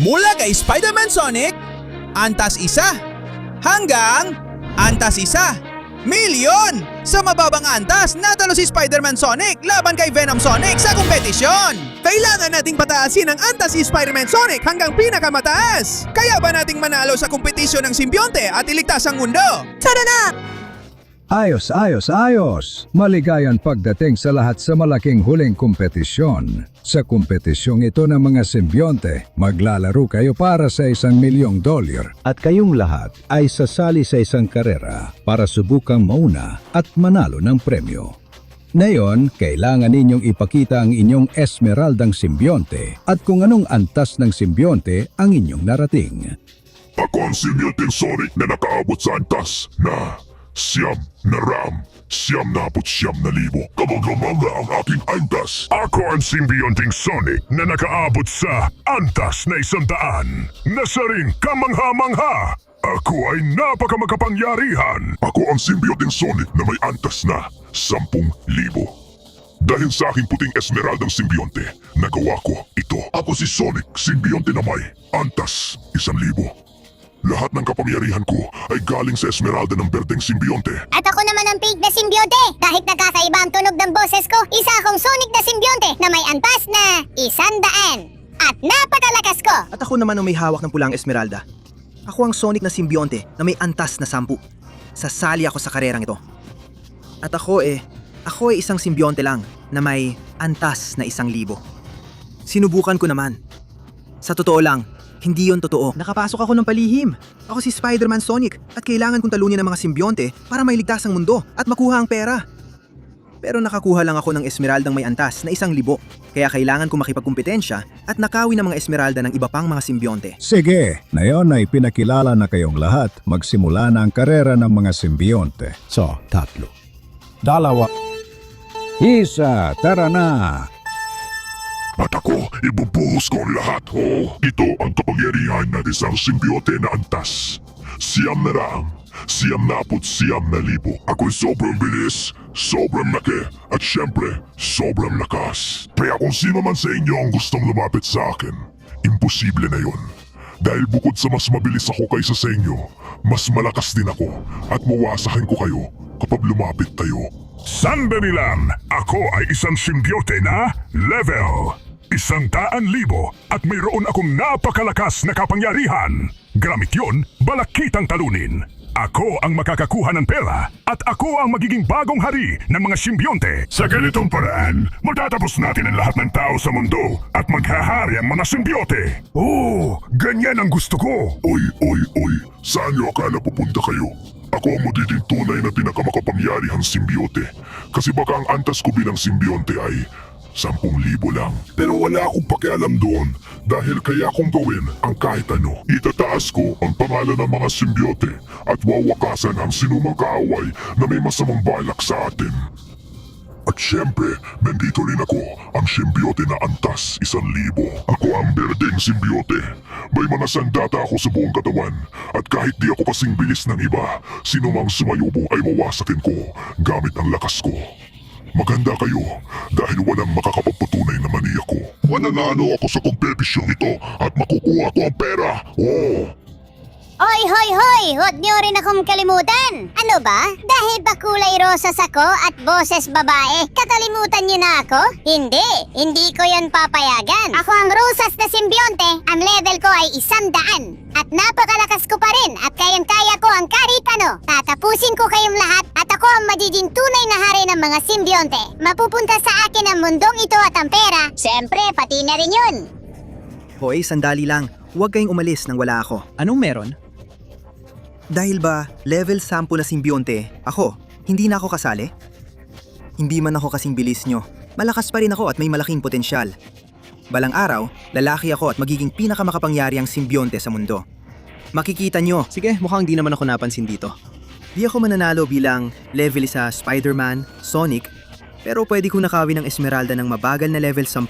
Mula kay Spider-Man Sonic, antas 1 hanggang antas 1 milyon! Sa mababang antas, natalo si Spider-Man Sonic laban kay Venom Sonic sa kompetisyon! Kailangan nating pataasin ang antas si Spider-Man Sonic hanggang pinakamataas! Kaya ba nating manalo sa kompetisyon ng simbionte at iligtas ang mundo? Tara na! Ayos, ayos, ayos! Maligayang pagdating sa lahat sa malaking huling kompetisyon. Sa kompetisyong ito ng mga simbionte, maglalaro kayo para sa $1,000,000. At kayong lahat ay sasali sa isang karera para subukang mauna at manalo ng premyo. Ngayon, kailangan ninyong ipakita ang inyong esmeraldang simbionte at kung anong antas ng simbionte ang inyong narating. Ako ang simbionteng Sonic na nakaabot sa antas na $9,999,000. Kamangkamanga ang aking antas. Ako ang simbionteng Sonic na nakaabot sa antas na 100. Nasaring kamangha-mangha. Ako ay napakamakapangyarihan. Ako ang simbionteng Sonic na may antas na 10,000. Dahil sa aking puting esmeraldang simbionte, nagawa ko ito. Ako si Sonic, simbionte na may antas 1,000. Lahat ng kapangyarihan ko ay galing sa esmeralda ng berdeng simbionte. At ako naman ang pink na simbionte. Kahit nakakaiba ang tunog ng boses ko, isa akong Sonic na simbionte na may antas na 100. At napakalakas ko. At ako naman ang may hawak ng pulang esmeralda. Ako ang Sonic na simbionte na may antas na 10. Sasali ako sa karerang ito. At ako ay isang simbionte lang na may antas na 1,000. Sinubukan ko naman. Sa totoo lang, hindi yon totoo. Nakapasok ako ng palihim. Ako si Spider-Man Sonic at kailangan kong talunin ang mga simbionte para mailigtas ang mundo at makuha ang pera. Pero nakakuha lang ako ng esmeraldang may antas na 1,000. Kaya kailangan kong makipagkumpetensya at nakawin ang mga esmeralda ng iba pang mga simbionte. Sige, ngayon ay pinakilala na kayong lahat. Magsimula na ang karera ng mga simbionte. So, 3, 2, 1, tara na! At ako, ibubuhos ko ang lahat. Ito ang kapangyarihan ng isang simbiote na antas. 9,999,000. Ako'y sobrang bilis, sobrang laki, at syempre, sobrang lakas. Kaya kung sino man sa inyo ang gustong lumapit sa akin, imposible na yon. Dahil bukod sa mas mabilis ako kaysa sa inyo, mas malakas din ako at mawasakin ko kayo kapag lumapit tayo. Sandali lang! Ako ay isang simbiote na level 100,000 at mayroon akong napakalakas na kapangyarihan. Gamit yon, balakitang talunin. Ako ang makakakuha ng pera at ako ang magiging bagong hari ng mga simbionte. Sa ganitong paraan, matatapos natin ang lahat ng tao sa mundo at maghahari ang mga simbiote. Ganyan ang gusto ko. Oy, saan niyo akala pupunta kayo? Ako ang magiging tunay na pinakamakapangyarihang simbiote. Kasi baka ang antas ko bilang simbionte ay 10,000 lang. Pero wala akong pakialam doon dahil kaya kong gawin ang kahit ano. Itataas ko ang pangalan ng mga simbiote at wawakasan ang sinumang kaaway na may masamang balak sa atin. At syempre, nandito rin ako, ang simbiote na antas 1,000. Ako ang berdeng simbiote. May mga sandata ako sa buong katawan at kahit di ako kasing bilis ng iba, sinumang sumayubo ay mawasakin ko gamit ang lakas ko. Maganda kayo dahil walang makakapagpatunay na mani ako. Mananalo ako sa kompetisyon ito at makukuha ko ang pera. Hoy! Huwag niyo rin akong kalimutan! Ano ba? Dahil ba kulay rosas ako at boses babae, kakalimutan niyo na ako? Hindi ko yan papayagan. Ako ang rosas na simbionte, ang level ko ay 100. At napakalakas ko pa rin at kayang-kaya ko ang kahit ano. Tatapusin ko kayong lahat at ako ang magiging tunay na hari ng mga simbionte. Mapupunta sa akin ang mundong ito at ang pera. Siyempre, pati na rin yun. Hoy, sandali lang. Huwag kayong umalis nang wala ako. Anong meron? Dahil ba level 10 na simbionte, ako, hindi na ako kasali? Hindi man ako kasing bilis nyo. Malakas pa rin ako at may malaking potensyal. Balang araw, lalaki ako at magiging pinakamakapangyarihang simbionte sa mundo. Makikita nyo. Sige, mukhang di naman ako napansin dito. Di ako mananalo bilang level 1 Spider-Man, Sonic, pero pwede kong nakawin ng esmeralda ng mabagal na level 10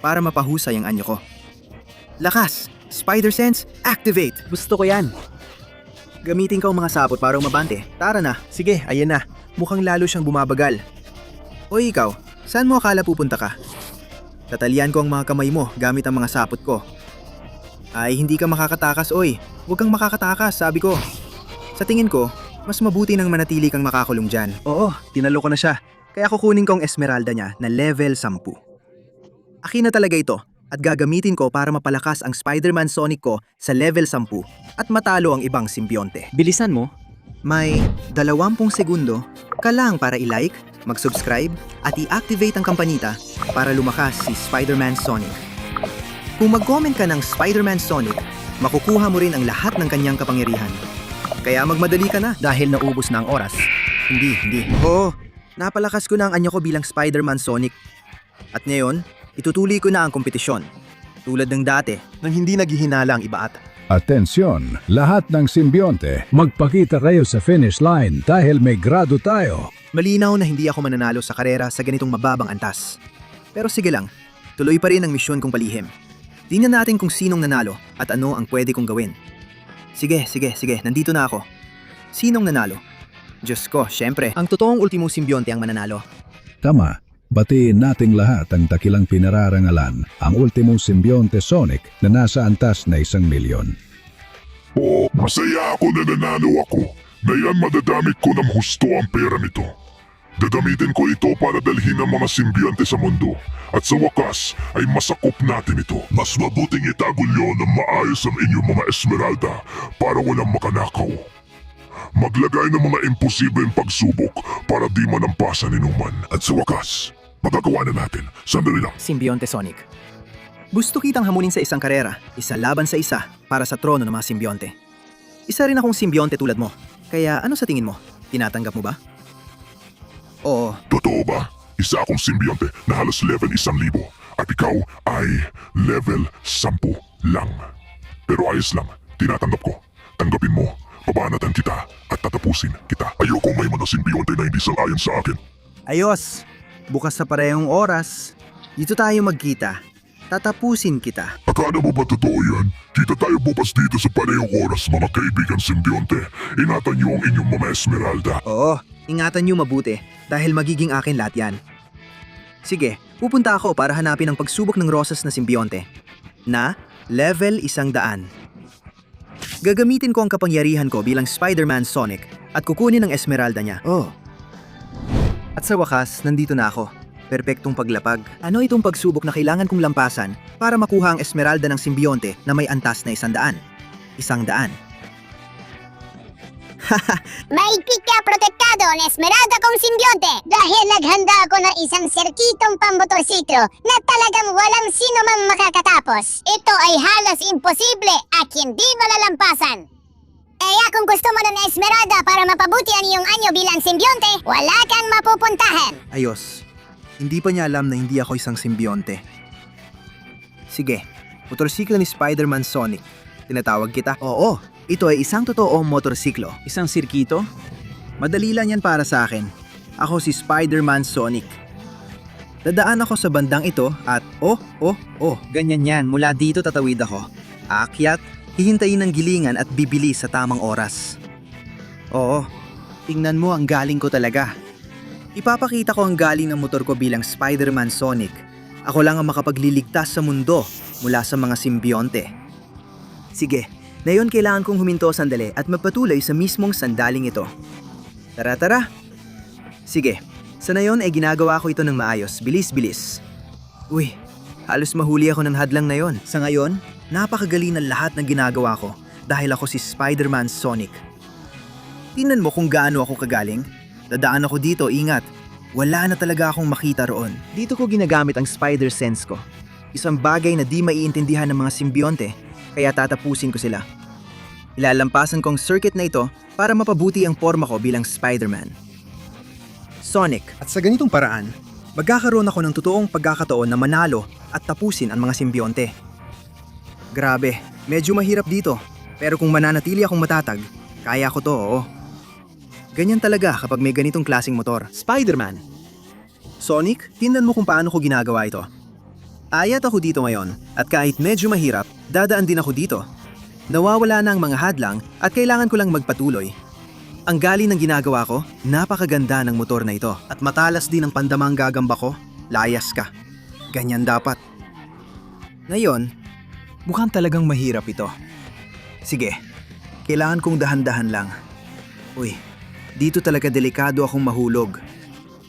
para mapahusay ang anyo ko. Lakas! Spider Sense, activate! Gusto ko yan. Gamitin ko ang mga sapot para umabante. Tara na. Sige, ayan na. Mukhang lalo siyang bumabagal. O ikaw, saan mo akala pupunta ka? Tatalian ko ang mga kamay mo gamit ang mga sapot ko. Ay, hindi ka makakatakas, oy. Huwag kang makakatakas, sabi ko. Sa tingin ko, mas mabuti nang manatili kang makakulong dyan. Oo, tinalo ko na siya. Kaya kukunin ko ang Esmeralda niya na level 10. Akin na talaga ito at gagamitin ko para mapalakas ang Spider-Man Sonic ko sa level 10 at matalo ang ibang simbionte. Bilisan mo. May 20 segundo ka lang para i-like, mag-subscribe at i-activate ang kampanita para lumakas si Spider-Man Sonic. Kung mag-comment ka ng Spider-Man Sonic, makukuha mo rin ang lahat ng kanyang kapangyarihan. Kaya magmadali ka na dahil naubos na ang oras. Hindi. Oo, napalakas ko na ang anyo ko bilang Spider-Man Sonic. At ngayon, itutuloy ko na ang kompetisyon. Tulad ng dati, nang hindi naghihinalang iba at Atensyon, lahat ng simbionte, magpakita kayo sa finish line dahil may grado tayo. malinaw na hindi ako mananalo sa karera sa ganitong mababang antas. Pero sige lang, tuloy pa rin ang misyon kong palihim. Tingnan natin kung sinong nanalo at ano ang pwede kong gawin. Sige, nandito na ako. Sinong nanalo? Diyos ko, syempre, ang totoong ultimo simbionte ang mananalo. Tama, batiin nating lahat ang dakilang pinararangalan, ang ultimong simbionte Sonic na nasa antas na 1 milyon. Oo, masaya ako na nanalo ako. Ngayon madadamit ko ng husto ang pera nito. Dadamitin ko ito para dalhin ang mga simbionte sa mundo. At sa wakas ay masakop natin ito. Mas mabuting itago niyo ng maayos ang inyong mga Esmeralda para walang makanakaw. Maglagay ng mga imposibleng pagsubok para di manampasan ni Numan. At sa wakas, magagawa na natin. Sandali lang. Simbionte Sonic. Gusto kitang hamunin sa isang karera, isa laban sa isa para sa trono ng mga simbionte. Isa rin akong simbionte tulad mo. Kaya ano sa tingin mo? Tinatanggap mo ba? Oo. Totoo ba? Isa akong simbionte na halos level 1,000 at ikaw ay level 10 lang. Pero ayos lang, tinatanggap ko. Tanggapin mo, babanatan kita at tatapusin kita. Ayoko may mga simbionte na hindi sang-ayon sa akin. Ayos! Bukas sa parehong oras, dito tayo magkita. Tatapusin kita. Akala mo ba totoo yan? Kita tayo bukas dito sa parehong oras, mga kaibigan simbionte. Ingatan niyo ang inyong mga Esmeralda. Oo, ingatan niyo mabuti dahil magiging akin lahat yan. Sige, pupunta ako para hanapin ang pagsubok ng rosas na simbionte na level 100. Gagamitin ko ang kapangyarihan ko bilang Spider-Man Sonic at kukunin ang Esmeralda niya. Oh. At sa wakas, nandito na ako. Perpektong paglapag. Ano itong pagsubok na kailangan kong lampasan para makuha ang Esmeralda ng simbionte na may antas na 100? 100. Maigpit ka protektado ang Esmeralda kong simbionte dahil naghanda ako ng isang sirkitong pambotorsiklo na talagang walang sino mang makakatapos. Ito ay halos imposible at hindi malalampasan. Kaya kung gusto mo ng Esmeralda para mapabuti ang iyong anyo bilang simbionte, wala kang mapupuntahan. Ayos. Hindi pa niya alam na hindi ako isang simbionte. Sige, motorsiklo ni Spider-Man Sonic. Tinatawag kita? Oo, ito ay isang totoong motorsiklo. Isang sirkito? Madali lang yan para sa akin. Ako si Spider-Man Sonic. Dadaan ako sa bandang ito at Ganyan yan, mula dito tatawid ako. aakyat, hihintayin ng gilingan at bibili sa tamang oras. Oo, tingnan mo ang galing ko talaga. Ipapakita ko ang galing ng motor ko bilang Spider-Man Sonic. Ako lang ang makapagliligtas sa mundo mula sa mga simbionte. Sige, ngayon kailangan kong huminto sandali at magpatuloy sa mismong sandaling ito. Tara. Sige, sa ngayon ay ginagawa ko ito ng maayos, bilis. Uy, halos mahuli ako ng hadlang na yon. Sa ngayon, napakagaling ng lahat ng ginagawa ko dahil ako si Spider-Man Sonic. Tingnan mo kung gaano ako kagaling. Dadaan ako dito, ingat. Wala na talaga akong makita roon. Dito ko ginagamit ang spider sense ko. Isang bagay na di maiintindihan ng mga simbionte, kaya tatapusin ko sila. Ilalampasan ko ang circuit na ito para mapabuti ang forma ko bilang Spider-Man. Sonic. At sa ganitong paraan, magkakaroon ako ng totoong pagkakataon na manalo at tapusin ang mga simbionte. Grabe, medyo mahirap dito. Pero kung mananatili akong matatag, kaya ko to, oo. Ganyan talaga kapag may ganitong klaseng motor. Spider-Man. Sonic, tingnan mo kung paano ko ginagawa ito. Ayat ako dito ngayon at kahit medyo mahirap, dadaan din ako dito. Nawawala na ang mga hadlang at kailangan ko lang magpatuloy. Ang galing ng ginagawa ko, napakaganda ng motor na ito at matalas din ang pandamang gagamba ko, layas ka. Ganyan dapat. Ngayon, Mukhang talagang mahirap ito. Sige, kailangan kong dahan-dahan lang. Uy, dito talaga delikado akong mahulog.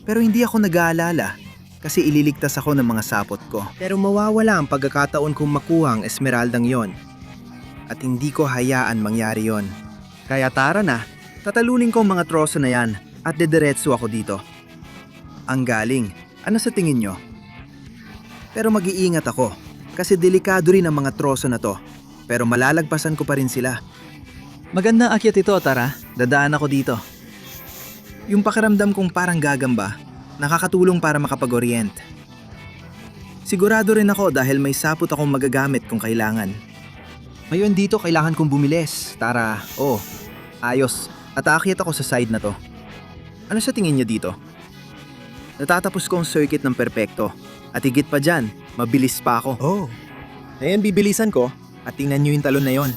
Pero hindi ako nag-aalala kasi ililigtas ako ng mga sapot ko. Pero mawawala ang pagkakataon kong makuha ang esmeraldang yon. At hindi ko hayaan mangyari yon. Kaya tara na, tatalunin ko ang mga troso na yan at dediretso ako dito. Ang galing, ano sa tingin nyo? Pero mag-iingat ako kasi delikado rin ang mga troso na to. Pero malalagpasan ko pa rin sila. Magandang akyat ito, tara. Dadaan ako dito. Yung pakiramdam kong parang gagamba, nakakatulong para makapag-orient. Sigurado rin ako dahil may sapot akong magagamit kung kailangan. Ngayon dito kailangan kong bumilis. Tara, ayos. At aakyat ako sa side na to. Ano sa tingin niyo dito? Natatapos ko ang circuit ng perpekto. At higit pa dyan, mabilis pa ako. Ayan, bibilisan ko. At tingnan niyo yung talon na yon.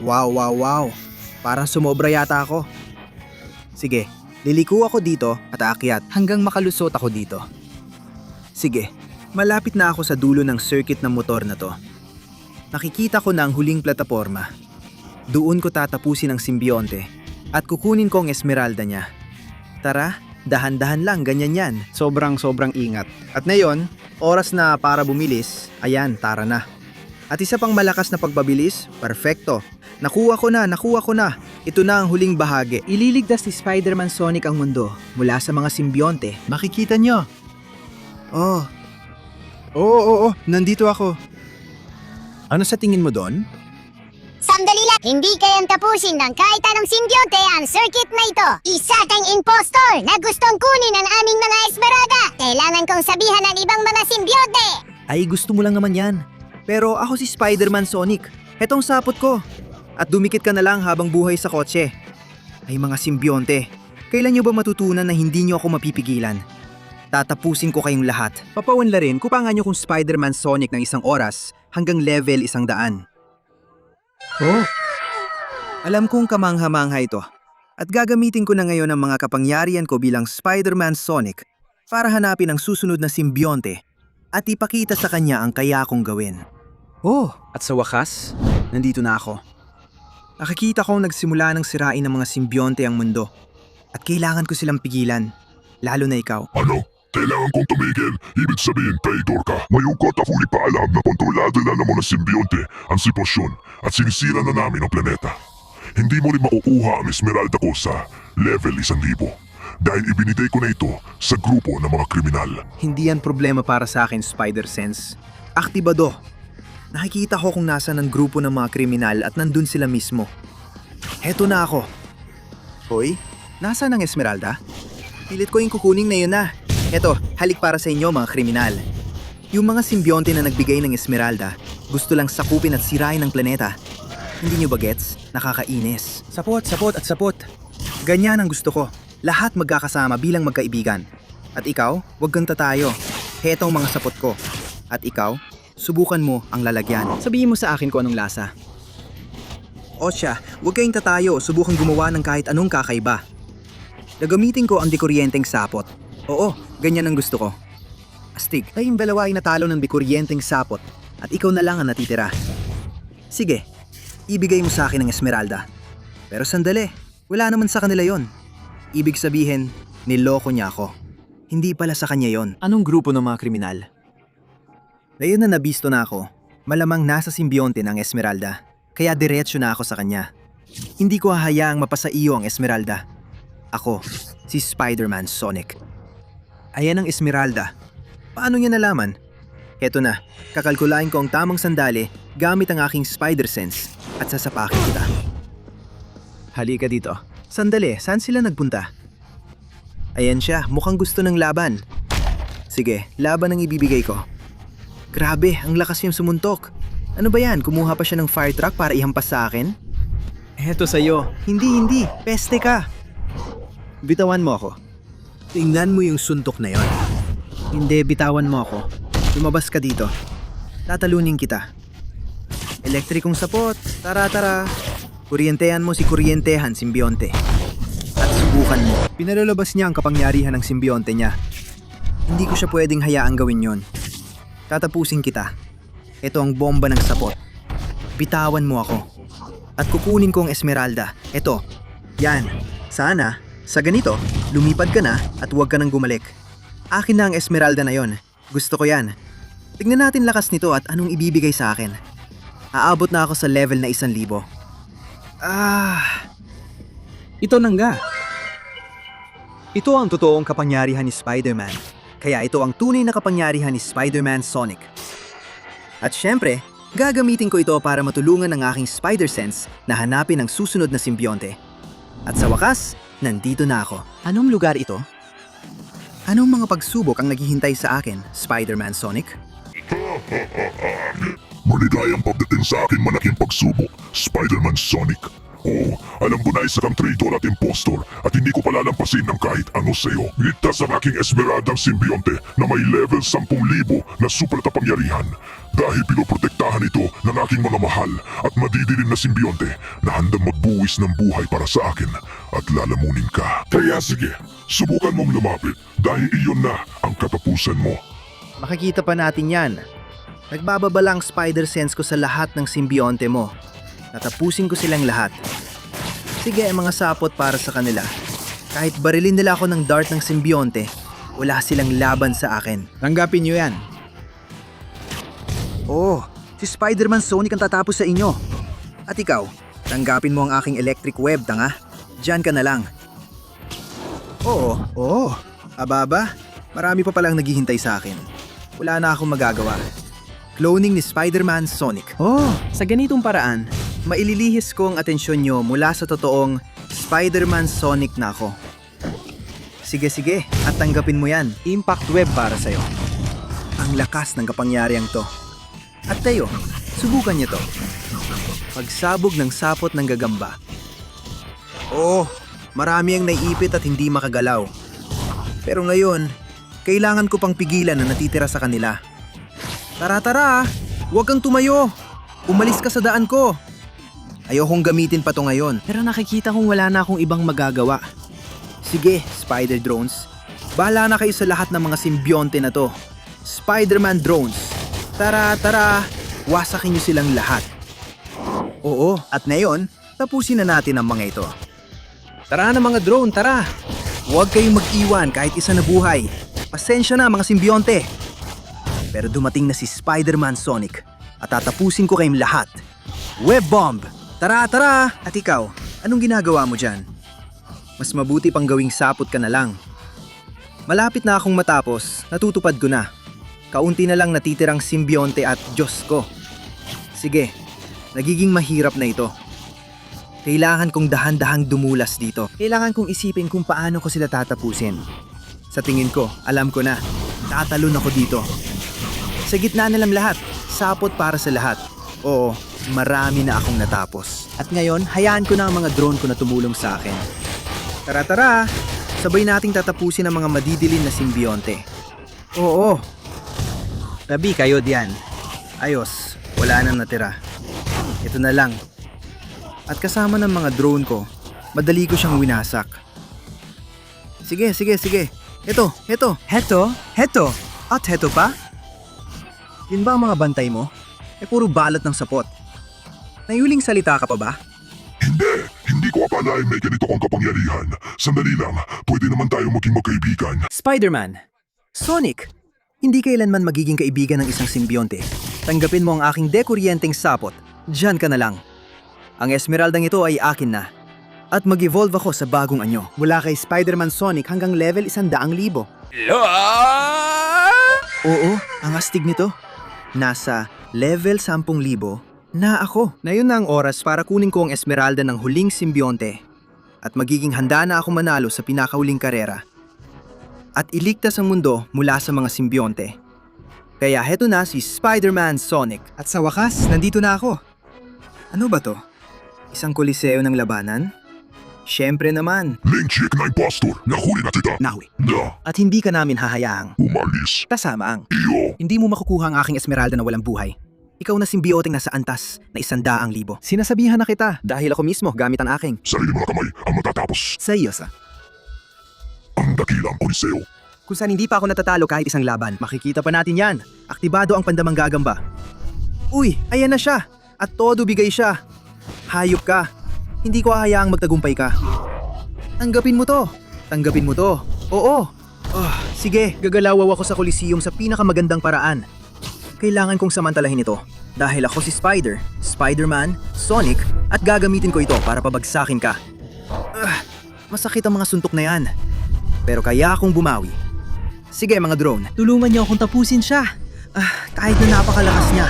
Wow. Parang sumobra yata ako. Sige, liliko ako dito at aakyat hanggang makalusot ako dito. Sige, malapit na ako sa dulo ng circuit ng motor na to. Nakikita ko na ang huling plataporma. Doon ko tatapusin ang simbionte at kukunin ko ang esmeralda niya. Tara, dahan-dahan lang, ganyan yan. Sobrang ingat. At ngayon, oras na para bumilis, ayan, tara na. At isa pang malakas na pagbabilis, perfecto. Nakuha ko na. Ito na ang huling bahagi. Ililigtas ni Spider-Man Sonic ang mundo mula sa mga simbionte. Makikita nyo. Oo, nandito ako. Ano sa tingin mo doon? Sandali lang! Hindi kayang tapusin ng kahit anong simbionte ang circuit na ito. Isa kang impostor na gustong kunin ang aming mga esmeralda. Kailangan kong sabihan ng ibang mga simbionte. Ay, gusto mo lang naman yan. Pero ako si Spider-Man Sonic. Etong sapot ko. At dumikit ka na lang habang buhay sa kotse. Ay mga simbionte, kailan nyo ba matutunan na hindi nyo ako mapipigilan? Tatapusin ko kayong lahat. Papawanlarin, kupangan nyo kung Spider-Man Sonic ng isang oras hanggang level 100. Alam kong kamangha-mangha ito. At gagamitin ko na ngayon ang mga kapangyarihan ko bilang Spider-Man Sonic para hanapin ang susunod na simbionte at ipakita sa kanya ang kaya kong gawin. At sa wakas, nandito na ako. Nakikita kong nagsimula ng sirain ng mga simbionte ang mundo. At kailangan ko silang pigilan, lalo na ikaw. Ano? Kailangan kong tumigil. Ibig sabihin, traitor ka. Ngayon ko at huli pa alam na kontrolado na ng mga simbionte ang sitwasyon at sinisira na namin ang planeta. Hindi mo rin makukuha ang esmeralda ko sa level 1,000 dahil ibinigay ko na ito sa grupo ng mga kriminal. Hindi yan problema para sa akin, Spider-Sense. Aktibado. Nakikita ko kung nasa ng grupo ng mga kriminal at nandun sila mismo. Heto na ako. Hoy, nasa ng esmeralda? Pilit ko yung kukunin na yun na. Eto, halik para sa inyo mga kriminal. Yung mga simbionte na nagbigay ng esmeralda, gusto lang sakupin at sirain ang planeta. Hindi nyo ba gets? Nakakainis. Sapot at sapot. Ganyan ang gusto ko. Lahat magkakasama bilang magkaibigan. At ikaw, wag kang tatayo. Heto ang mga sapot ko. At ikaw, subukan mo ang lalagyan. Sabihin mo sa akin kung anong lasa. O siya, wag kayong tatayo. Subukan gumawa ng kahit anong kakaiba. Gagamitin ko ang dekuryenteng sapot. Oo, ganyan ang gusto ko. Astig, kayong dalawa ay natalo ng dekuryenteng sapot at ikaw na lang ang natitira. Sige, ibigay mo sa akin ang esmeralda. Pero sandali, wala naman sa kanila yon. Ibig sabihin, niloko niya ako. Hindi pala sa kanya yon. Anong grupo ng mga kriminal? Ngayon na nabisto na ako, malamang nasa simbionte ng esmeralda. Kaya diretsyo na ako sa kanya. Hindi ko hahayaang mapasa iyo ang esmeralda. Ako, si Spider-Man Sonic. Ayan ang esmeralda. Paano niya nalaman? Heto na, kakalkulain ko ang tamang sandali gamit ang aking Spider-Sense at sasapakin kita. Halika dito. Sandali, saan sila nagpunta? Ayan siya, mukhang gusto ng laban. Sige, laban ang ibibigay ko. Grabe, ang lakas niyang sumuntok. Ano ba yan? Kumuha pa siya ng fire truck para ihampas sa akin? Heto sa'yo. Hindi. Peste ka. Bitawan mo ako. Tingnan mo yung suntok na yon. Hindi, bitawan mo ako. Lumabas ka dito. Tatalunin kita. Elektrikong sapot. Tara. Kuryentehan mo si kuryentehan, simbionte. At subukan mo. Pinalalabas niya ang kapangyarihan ng simbionte niya. Hindi ko siya pwedeng hayaang gawin yon. Tatapusin kita. Ito ang bomba ng sapot. bitawan mo ako. At kukunin ko ang Esmeralda. Eto, yan. Sana, sa ganito, lumipad ka na at huwag ka nang gumalik. Akin na ang Esmeralda na yon. Gusto ko yan. Tignan natin lakas nito at anong ibibigay sa akin. Aabot na ako sa level na 1,000. Ito nangga. Ito ang totoong kapangyarihan ni Spider-Man. Kaya ito ang tunay na kapangyarihan ni Spider-Man Sonic. At syempre, gagamitin ko ito para matulungan ang aking Spider Sense na hanapin ang susunod na simbionte. At sa wakas, nandito na ako. Anong lugar ito? Anong mga pagsubok ang naghihintay sa akin, Spider-Man Sonic? Maligayang pagdating sa aking malaking pagsubok, Spider-Man Sonic. Oo, alam ko na isa kang traitor at impostor at hindi ko palalampasin ng kahit ano sa'yo. Ligtas ang aking Esmeraldang simbionte na may level 10,000 na super kapangyarihan. Dahil pinoprotektahan ito ng aking mga mahal at madidilim na simbionte na handang magbuwis ng buhay para sa akin at lalamunin ka. Kaya sige, subukan mong lumapit dahil iyon na ang katapusan mo. Makikita pa natin yan. Nagbababa ang Spider Sense ko sa lahat ng simbionte mo. Natapusin ko silang lahat. Sige, mga sapot para sa kanila. Kahit barilin nila ako ng dart ng simbionte, wala silang laban sa akin. Tanggapin niyo yan. Oh, si Spider-Man Sonic ang tatapos sa inyo. At ikaw, tanggapin mo ang aking electric web, tanga. Diyan ka na lang. Oo. Ababa, marami pa palang naghihintay sa akin. Wala na akong magagawa. Cloning ni Spider-Man Sonic. Oh, sa ganitong paraan, Maililihis ko ang atensyon nyo mula sa totoong Spider-Man Sonic na ako. Sige, at tanggapin mo yan. impact web para sa'yo. Ang lakas ng kapangyariang to. At tayo, subukan niyo to. Pagsabog ng sapot ng gagamba. Oo, marami ang naiipit at hindi makagalaw. Pero ngayon, kailangan ko pang pigilan na natitira sa kanila. Tara, huwag kang tumayo. Umalis ka sa daan ko. Ayokong gamitin pa to ngayon. Pero nakikita kong wala na akong ibang magagawa. Sige, Spider Drones. Bahala na kayo sa lahat ng mga simbionte na to. Spider-Man Drones. Tara, wasakin niyo silang lahat. Oo, at ngayon, tapusin na natin ang mga ito. Tara na mga drone, tara! Huwag kayong mag-iwan kahit isa na buhay. Pasensya na mga simbionte. Pero dumating na si Spider-Man Sonic at tatapusin ko kayong lahat. Web Bomb! Tara! At ikaw, anong ginagawa mo dyan? Mas mabuti pang gawing sapot ka na lang. Malapit na akong matapos, natutupad ko na. Kaunti na lang natitirang simbionte at Diyos ko. Sige, nagiging mahirap na ito. Kailangan kong dahan-dahang dumulas dito. Kailangan kong isipin kung paano ko sila tatapusin. Sa tingin ko, alam ko na. Tatalon ako dito. Sa gitna na lang lahat, sapot para sa lahat. Oo, marami na akong natapos. At ngayon, hayaan ko na ang mga drone ko na tumulong sa akin. Tara! Sabay nating tatapusin ang mga madidilim na simbionte. Oo. Tabi kayo diyan. Ayos, wala nang natira. Ito na lang. At kasama ng mga drone ko, madali ko siyang winasak. Sige. Heto. At heto pa? Yun ba ang mga bantay mo? Puro balot ng sapot. Nayuling salita ka pa ba? Hindi ko akalain may ganito kang kapangyarihan. Sandali lang, pwede naman tayo maging magkaibigan. Spider-Man! Sonic! Hindi kailanman magiging kaibigan ng isang simbionte. Tanggapin mo ang aking dekuryenteng sapot. Diyan ka na lang. Ang Esmeraldang ito ay akin na. At mag-evolve ako sa bagong anyo. Mula kay Spider-Man Sonic hanggang level 100,000. Oo, ang astig nito. Nasa level 10,000 na ako. Na yun na ang oras para kunin ko ang Esmeralda ng huling simbionte. At magiging handa na ako manalo sa pinakahuling karera. At iligtas ang mundo mula sa mga simbionte. Kaya heto na si Spider-Man Sonic. At sa wakas, nandito na ako. Ano ba to? Isang koliseo ng labanan? Siyempre naman. Link chick na impostor, nahuli na kita. Nahuli. Na, At hindi ka namin hahayaang umalis. kasama ang Iyo, hindi mo makukuha ang aking Esmeralda na walang buhay. Ikaw na simbioting nasa antas na 100,000. Sinasabihan na kita dahil ako mismo gamit ang aking. sarili mga kamay ang matatapos. Sa iyo sa. Ang dakilang koliseo. Kung saan hindi pa ako natatalo kahit isang laban. Makikita pa natin yan. Aktibado ang pandamang gagamba. Uy, ayan na siya. At todo bigay siya. Hayop ka. Hindi ko hahayaang magtagumpay ka. Tanggapin mo to. Tanggapin mo to. Oo. Sige, gagalawaw ako sa Coliseum sa pinakamagandang paraan. Kailangan kong samantalahin ito. Dahil ako si Spider, Spider-Man, Sonic, at gagamitin ko ito para pabagsakin ka. Masakit ang mga suntok na yan. Pero kaya akong bumawi. Sige mga drone, tulungan niyo akong tapusin siya. Kahit na napakalakas niya.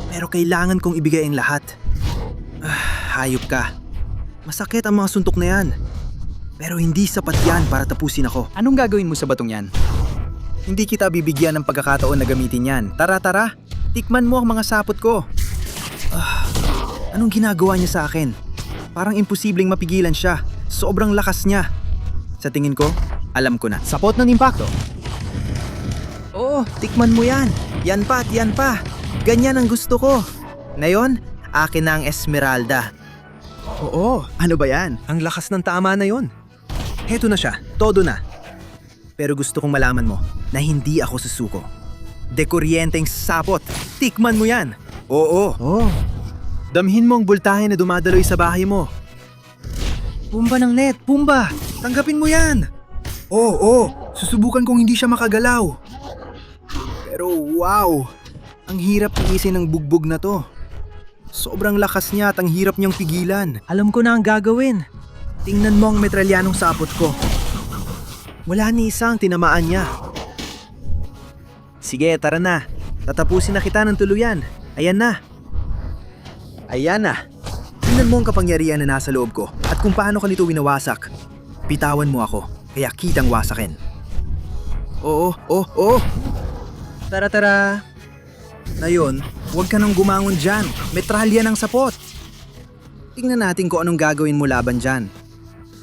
Pero kailangan kong ibigay ang lahat. Hayop ka. Masakit ang mga suntok na yan. Pero hindi sapat yan para tapusin ako. Anong gagawin mo sa batong yan? Hindi kita bibigyan ng pagkakataon na gamitin yan. Tara. Tikman mo ang mga sapot ko. Anong ginagawa niya sa akin? Parang imposibleng mapigilan siya. Sobrang lakas niya. Sa tingin ko, alam ko na. Sapot ng impacto. Oo, tikman mo yan. Yan pa at yan pa. Ganyan ang gusto ko. Ngayon, akin na ang Esmeralda. Oo, ano ba yan? Ang lakas ng tama na yon. Heto na siya, todo na. Pero gusto kong malaman mo na hindi ako susuko. Dekuryenteng sapot, tikman mo yan. Oo. Damhin mo ang bultahe na dumadaloy sa bahay mo. Pumba ng net, Pumba! Tanggapin mo yan! Oo, susubukan kong hindi siya makagalaw. Pero wow, ang hirap tiisin ng bugbog na to. Sobrang lakas niya at ang hirap niyang pigilan. Alam ko na ang gagawin. Tingnan mo ang metralyanong sapot ko. Wala ni isang tinamaan niya. Sige, tara na. Tatapusin na kita ng tuluyan. Ayan na. Tingnan mo ang kapangyarihan na nasa loob ko at kung paano ka nito winawasak. Bitawan mo ako, kaya kitang wasakin. Oo. Tara. Ngayon, huwag ka nang gumangon dyan. Metralya ng sapot. Tingnan natin kung anong gagawin mo laban dyan.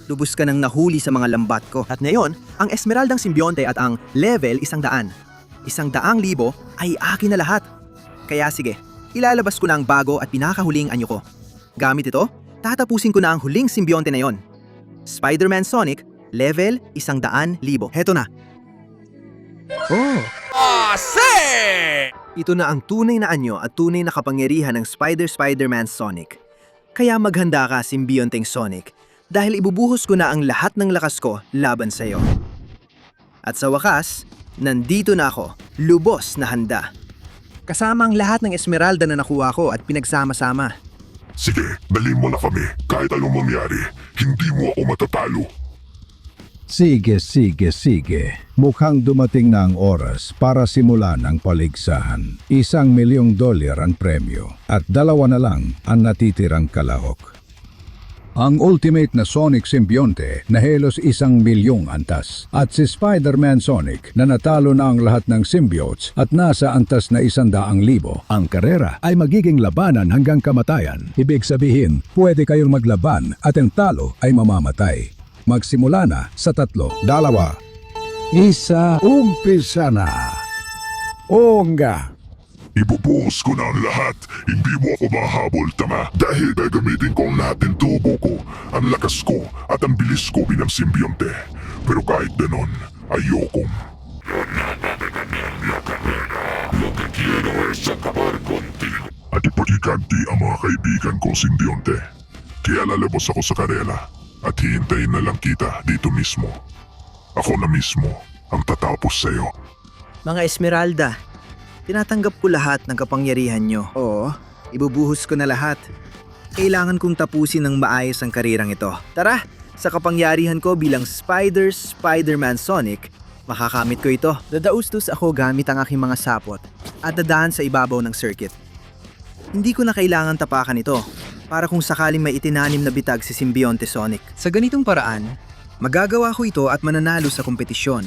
Lubos ka nang nahuli sa mga lambat ko. At ngayon, ang Esmeraldang Simbionte at ang level 100. 100,000 ay akin na lahat. Kaya sige, ilalabas ko na ang bago at pinakahuling anyo ko. Gamit ito, tatapusin ko na ang huling simbionte na yon. Spider-Man Sonic, level 100,000. Heto na. Ito na ang tunay na anyo at tunay na kapangyarihan ng Spider-Man Sonic. Kaya maghanda ka, simbionteng Sonic, dahil ibubuhos ko na ang lahat ng lakas ko laban sa iyo. At sa wakas, nandito na ako, lubos na handa. Kasama ang lahat ng Esmeralda na nakuha ko at pinagsama-sama. Sige, dalhin mo na kami. Kahit anong mangyari, hindi mo ako matatalo. Sige. Mukhang dumating na ang oras para simulan ang paligsahan. $1,000,000 ang premyo at 2 na lang ang natitirang kalahok. Ang ultimate na Sonic Symbionte na halos 1,000,000 antas at si Spider-Man Sonic na natalo na ang lahat ng symbiotes at nasa antas na 100,000. Ang karera ay magiging labanan hanggang kamatayan. Ibig sabihin, pwede kayong maglaban at ang talo ay mamamatay. Magsimula na sa 3, 2, 1, umpisa na. Onga! Ibubuhos ko na ang lahat. Hindi mo ako mahabol, tama? Dahil gagamitin ko ang lahat ng tubo ko, ang lakas ko at ang bilis ko bilang simbionte. Pero kahit ganon, ayokong. At ipagiganti ang mga kaibigan kong simbionte. Kaya lalabas ako sa karela at hihintayin na lang kita dito mismo. Ako na mismo ang tatapos sa'yo. Mga Esmeralda, tinatanggap ko lahat ng kapangyarihan nyo. Oo, ibubuhos ko na lahat. Kailangan kong tapusin ng maayos ang karirang ito. Tara, sa kapangyarihan ko bilang Spider-Man Sonic, makakamit ko ito. Dadaustos ako gamit ang aking mga sapot at dadaan sa ibabaw ng circuit. Hindi ko na kailangan tapakan ito para kung sakaling may itinanim na bitag si Simbionte Sonic. Sa ganitong paraan, Magagawa ko ito at mananalo sa kompetisyon.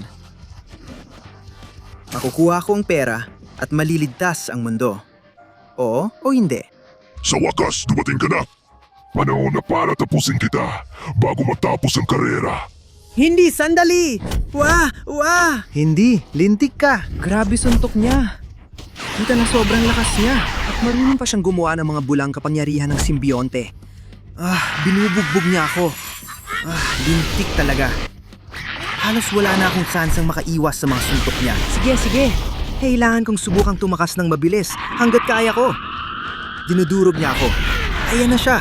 Makukuha ko ang pera at maliligtas ang mundo. Oo o hindi? Sa wakas, dumating ka na. Panahon na para tapusin kita bago matapos ang karera. Hindi, sandali! Hindi, lintik ka. Grabe suntok niya. Kita na sobrang lakas niya. At marunong pa siyang gumawa ng mga bulang kapangyarihan ng simbionte. Binubugbog niya ako. Lintik talaga. Halos wala na akong sansang makaiwas sa mga suntok niya. Sige. Kailangan kong subukang tumakas ng mabilis hanggat kaya ko. Dinudurog niya ako. Ayan na siya.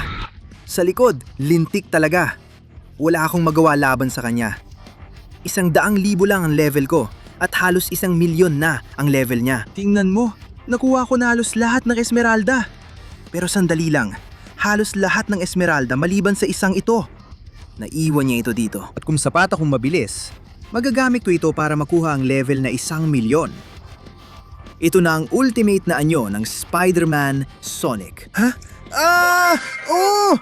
Sa likod, lintik talaga. Wala akong magawa laban sa kanya. 100,000 lang ang level ko at halos 1,000,000 na ang level niya. Tingnan mo, nakuha ko na halos lahat ng Esmeralda. Pero sandali lang, halos lahat ng Esmeralda maliban sa isang ito. Naiwan niya ito dito. At kung sapat akong mabilis, magagamit ko ito para makuha ang level na 1,000,000. Ito na ang ultimate na anyo ng Spider-Man Sonic. Ha? Oh!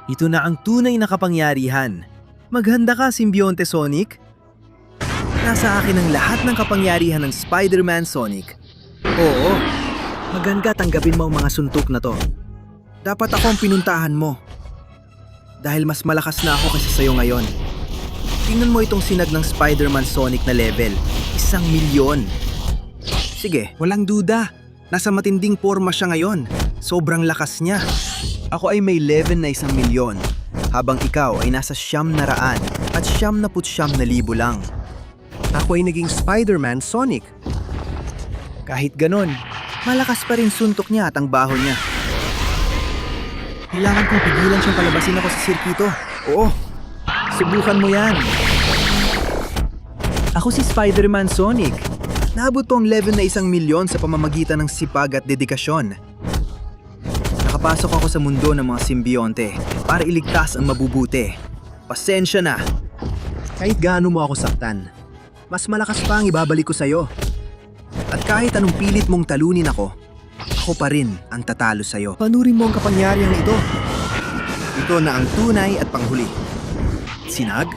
Ito na ang tunay na kapangyarihan. Maghanda ka, Symbionte Sonic. Nasa akin ang lahat ng kapangyarihan ng Spider-Man Sonic. Oo, maganda tanggapin mo ang mga suntok na to. Dapat ako ang pinuntahan mo. Dahil mas malakas na ako kaysa sa'yo ngayon. Tingnan mo itong sinag ng Spider-Man Sonic na level. 1,000,000. Sige, walang duda. Nasa matinding forma siya ngayon. Sobrang lakas niya. Ako ay may level na 1,000,000, habang ikaw ay nasa 900 at 99,000 lang. Ako ay naging Spider-Man Sonic. Kahit ganon, malakas pa rin suntok niya at ang baho niya. Kailangan kong pigilan siyang palabasin ako sa sirkito. Oo, subukan mo yan. Ako si Spider-Man Sonic. Naabot ko ang level na 1,000,000 sa pamamagitan ng sipag at dedikasyon. Nakapasok ako sa mundo ng mga simbionte para iligtas ang mabubuti. Pasensya na. Kahit gaano mo ako saktan, mas malakas pa ang ibabalik ko sa'yo. At kahit anong pilit mong talunin ako pa rin ang tatalo sa'yo. Panurin mo ang kapangyarihan ito. Ito na ang tunay at panghuli. Sinag?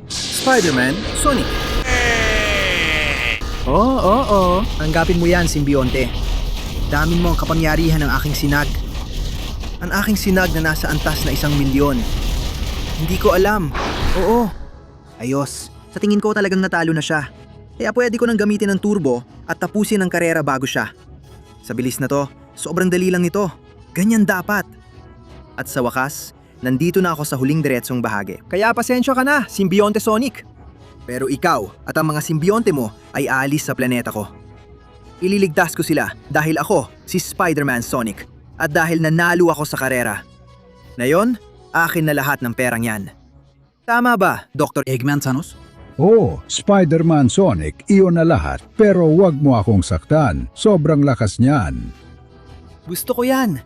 Spider-Man Sonic. Oo. Tanggapin mo yan, simbionte. Damin mo ang kapangyarihan ng aking sinag. Ang aking sinag na nasa antas na 1,000,000. Hindi ko alam. Oo. Ayos. Sa tingin ko talagang natalo na siya. Kaya pwede ko nang gamitin ng turbo at tapusin ang karera bago siya. Sa bilis na to, sobrang dali lang nito. Ganyan dapat. At sa wakas, nandito na ako sa huling diretsong bahagi. Kaya pasensya ka na, Symbionte Sonic. Pero ikaw at ang mga simbionte mo ay aalis sa planeta ko. Ililigtas ko sila dahil ako si Spider-Man Sonic at dahil nanalo ako sa karera. Ngayon, akin na lahat ng perang yan. Tama ba, Dr. Eggman Thanos? Oh, Spider-Man Sonic, iyon na lahat. Pero wag mo akong saktan. Sobrang lakas niyan. Gusto ko yan.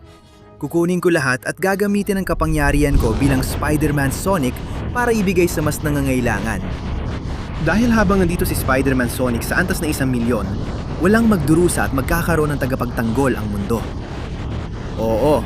Kukunin ko lahat at gagamitin ang kapangyarihan ko bilang Spider-Man Sonic para ibigay sa mas nangangailangan. Dahil habang nandito si Spider-Man Sonic sa antas na 1,000,000, walang magdurusa at magkakaroon ng tagapagtanggol ang mundo. Oo.